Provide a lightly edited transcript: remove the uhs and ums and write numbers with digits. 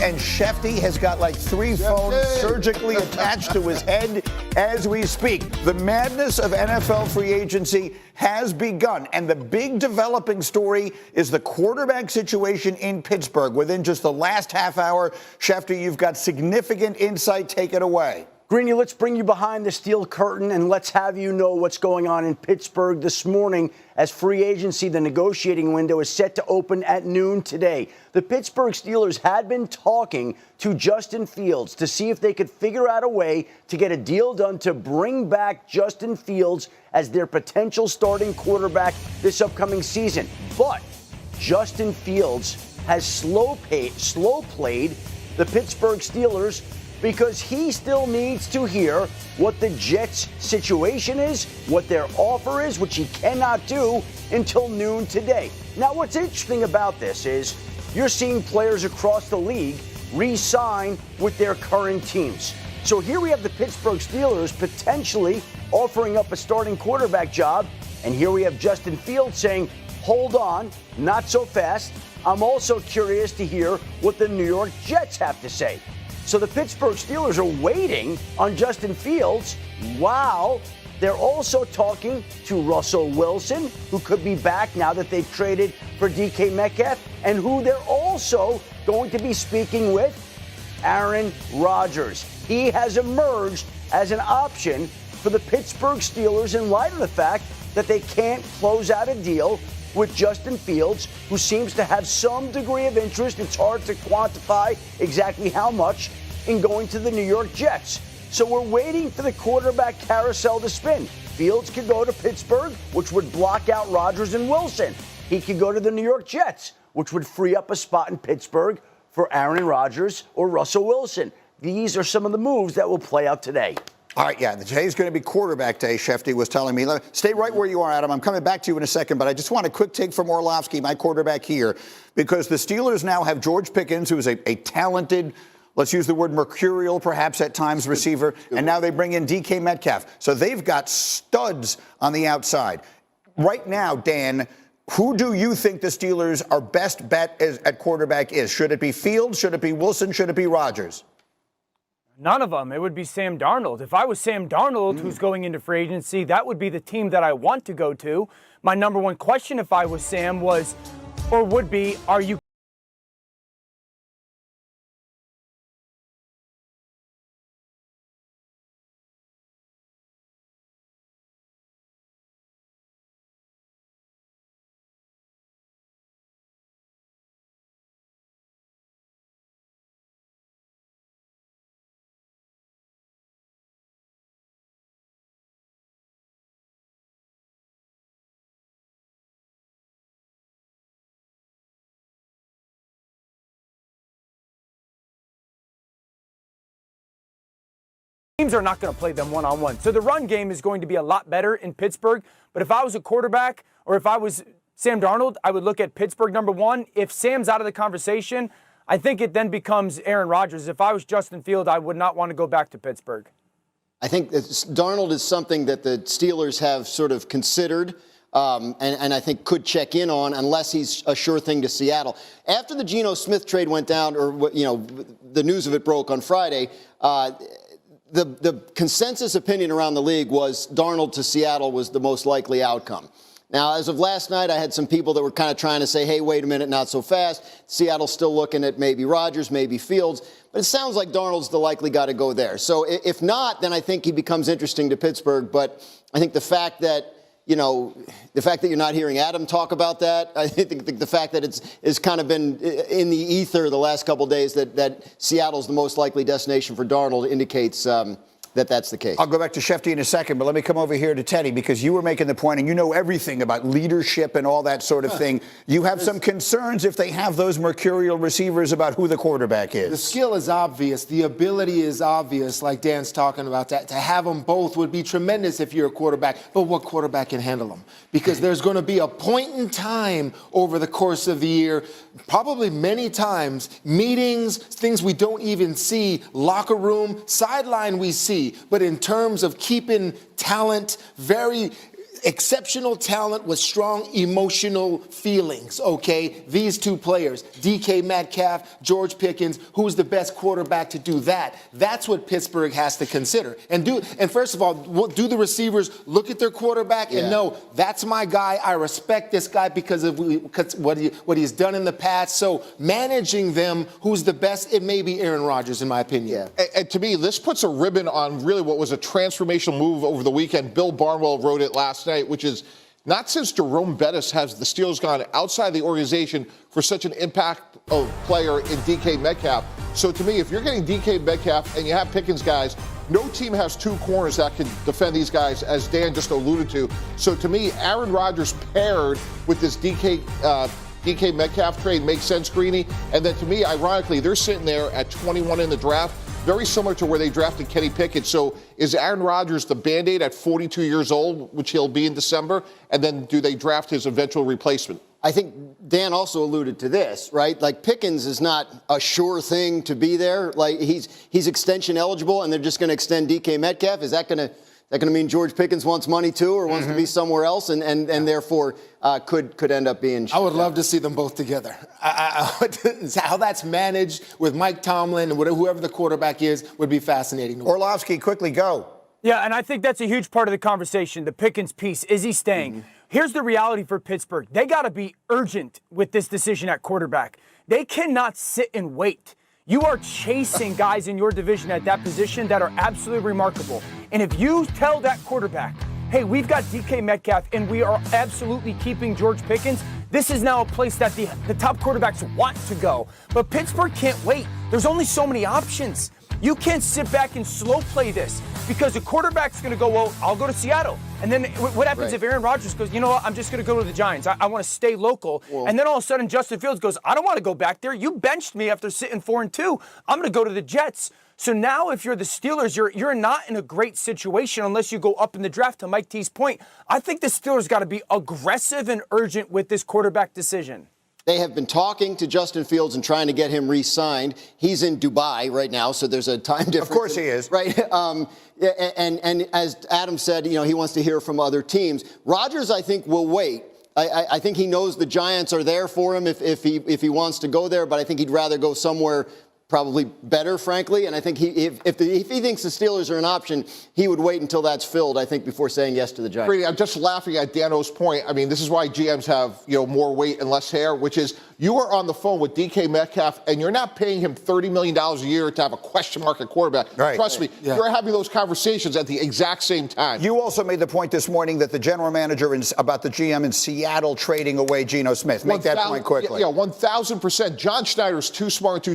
and Schefter has got like 3 phones surgically attached to his head as we speak. The madness of NFL free agency has begun, and the big developing story is the quarterback situation in Pittsburgh. Within just the last half hour, Schefter, you've got significant insight. Take it away. Greeny, let's bring you behind the steel curtain and let's have you know what's going on in Pittsburgh this morning as free agency, the negotiating window, is set to open at noon today. The Pittsburgh Steelers had been talking to Justin Fields to see if they could figure out a way to get a deal done to bring back Justin Fields as their potential starting quarterback this upcoming season. But Justin Fields has slow played the Pittsburgh Steelers because he still needs to hear what the Jets' situation is, what their offer is, which he cannot do until noon today. Now, what's interesting about this is you're seeing players across the league re-sign with their current teams. So here we have the Pittsburgh Steelers potentially offering up a starting quarterback job, and here we have Justin Fields saying, hold on, not so fast. I'm also curious to hear what the New York Jets have to say. So the Pittsburgh Steelers are waiting on Justin Fields while they're also talking to Russell Wilson, who could be back now that they've traded for DK Metcalf, and who they're also going to be speaking with, Aaron Rodgers. He has emerged as an option for the Pittsburgh Steelers in light of the fact that they can't close out a deal with Justin Fields, who seems to have some degree of interest. It's hard to quantify exactly how much in going to the New York Jets. So we're waiting for the quarterback carousel to spin. Fields could go to Pittsburgh, which would block out Rodgers and Wilson. He could go to the New York Jets, which would free up a spot in Pittsburgh for Aaron Rodgers or Russell Wilson. These are some of the moves that will play out today. All right, yeah, today's going to be quarterback day, Schefter was telling me. Stay right where you are, Adam. I'm coming back to you in a second, but I just want a quick take from Orlovsky, my quarterback here, because the Steelers now have George Pickens, who is a talented, let's use the word mercurial perhaps at times, receiver, and now they bring in DK Metcalf. So they've got studs on the outside. Right now, Dan, who do you think the Steelers' are best bet at quarterback is? Should it be Fields? Should it be Wilson? Should it be Rodgers? None of them. It would be Sam Darnold. If I was Sam Darnold, who's going into free agency, that would be the team that I want to go to. My number one question if I was Sam was, or would be, are you teams are not going to play them one-on-one. So the run game is going to be a lot better in Pittsburgh. But if I was a quarterback or if I was Sam Darnold, I would look at Pittsburgh number one. If Sam's out of the conversation, I think it then becomes Aaron Rodgers. If I was Justin Fields, I would not want to go back to Pittsburgh. I think that Darnold is something that the Steelers have sort of considered and I think could check in on unless he's a sure thing to Seattle. After the Geno Smith trade went down, or, you know, the news of it broke on Friday, the consensus opinion around the league was Darnold to Seattle was the most likely outcome. Now, as of last night, I had some people that were kind of trying to say, hey, wait a minute, not so fast. Seattle's still looking at maybe Rodgers, maybe Fields. But it sounds like Darnold's the likely guy to go there. So if not, then I think he becomes interesting to Pittsburgh. But I think the fact that, you know, the fact that you're not hearing Adam talk about that, I think the fact that it's kind of been in the ether the last couple of days that Seattle's the most likely destination for Darnold indicates that's the case. I'll go back to Schefter in a second, but let me come over here to Teddy, because you were making the point, and you know everything about leadership and all that sort of thing. You have some concerns if they have those mercurial receivers about who the quarterback is. The skill is obvious. The ability is obvious, like Dan's talking about. To have them both would be tremendous if you're a quarterback. But what quarterback can handle them? Because there's going to be a point in time over the course of the year, probably many times, meetings, things we don't even see, locker room, sideline we see. But in terms of keeping talent very exceptional talent with strong emotional feelings, okay? These two players, DK Metcalf, George Pickens, who's the best quarterback to do that? That's what Pittsburgh has to consider. And first of all, do the receivers look at their quarterback and know, that's my guy, I respect this guy because of what he's done in the past. So managing them, who's the best, it may be Aaron Rodgers, in my opinion. And to me, this puts a ribbon on really what was a transformational move over the weekend. Bill Barnwell wrote it last night, which is not since Jerome Bettis has the Steelers gone outside the organization for such an impact of player in DK Metcalf. So to me, if you're getting DK Metcalf and you have Pickens guys, no team has two corners that can defend these guys, as Dan just alluded to. So to me, Aaron Rodgers paired with this DK Metcalf trade makes sense, Greeny. And then to me, ironically, they're sitting there at 21 in the draft, very similar to where they drafted Kenny Pickett. So is Aaron Rodgers the Band-Aid at 42 years old, which he'll be in December? And then do they draft his eventual replacement? I think Dan also alluded to this, right? Like Pickens is not a sure thing to be there. Like he's extension eligible, and they're just going to extend DK Metcalf. Is that going to mean George Pickens wants money too, or wants to be somewhere else, and therefore could end up being? I would love to see them both together. How that's managed with Mike Tomlin and whoever the quarterback is would be fascinating. Orlovsky, quickly go. Yeah, and I think that's a huge part of the conversation, the Pickens piece. Is he staying? Here's the reality for Pittsburgh. They got to be urgent with this decision at quarterback. They cannot sit and wait. You are chasing guys in your division at that position that are absolutely remarkable. And if you tell that quarterback, hey, we've got DK Metcalf and we are absolutely keeping George Pickens, this is now a place that the top quarterbacks want to go. But Pittsburgh can't wait. There's only so many options. You can't sit back and slow play this because the quarterback's going to go, well, I'll go to Seattle. And then what happens if Aaron Rodgers goes, you know what, I'm just going to go to the Giants. I want to stay local. And then all of a sudden Justin Fields goes, I don't want to go back there. You benched me after sitting 4-2. I'm going to go to the Jets. So now if you're the Steelers, you're not in a great situation unless you go up in the draft, to Mike T's point. I think the Steelers got to be aggressive and urgent with this quarterback decision. They have been talking to Justin Fields and trying to get him re-signed. He's in Dubai right now, so there's a time difference. Of course he is. Right. And as Adam said, he wants to hear from other teams. Rodgers, I think, will wait. I think he knows the Giants are there for him if he wants to go there, but I think he'd rather go somewhere probably better, frankly. And I think if he thinks the Steelers are an option, he would wait until that's filled, I think, before saying yes to the Giants. Brady, I'm just laughing at Dano's point. I mean, this is why GMs have, more weight and less hair, which is you are on the phone with DK Metcalf, and you're not paying him $30 million a year to have a question mark at quarterback. Right. Trust me, you're having those conversations at the exact same time. You also made the point this morning that the general manager about the GM in Seattle trading away Geno Smith. Make that point quickly. Yeah, 1,000%. John Schneider's too smart, too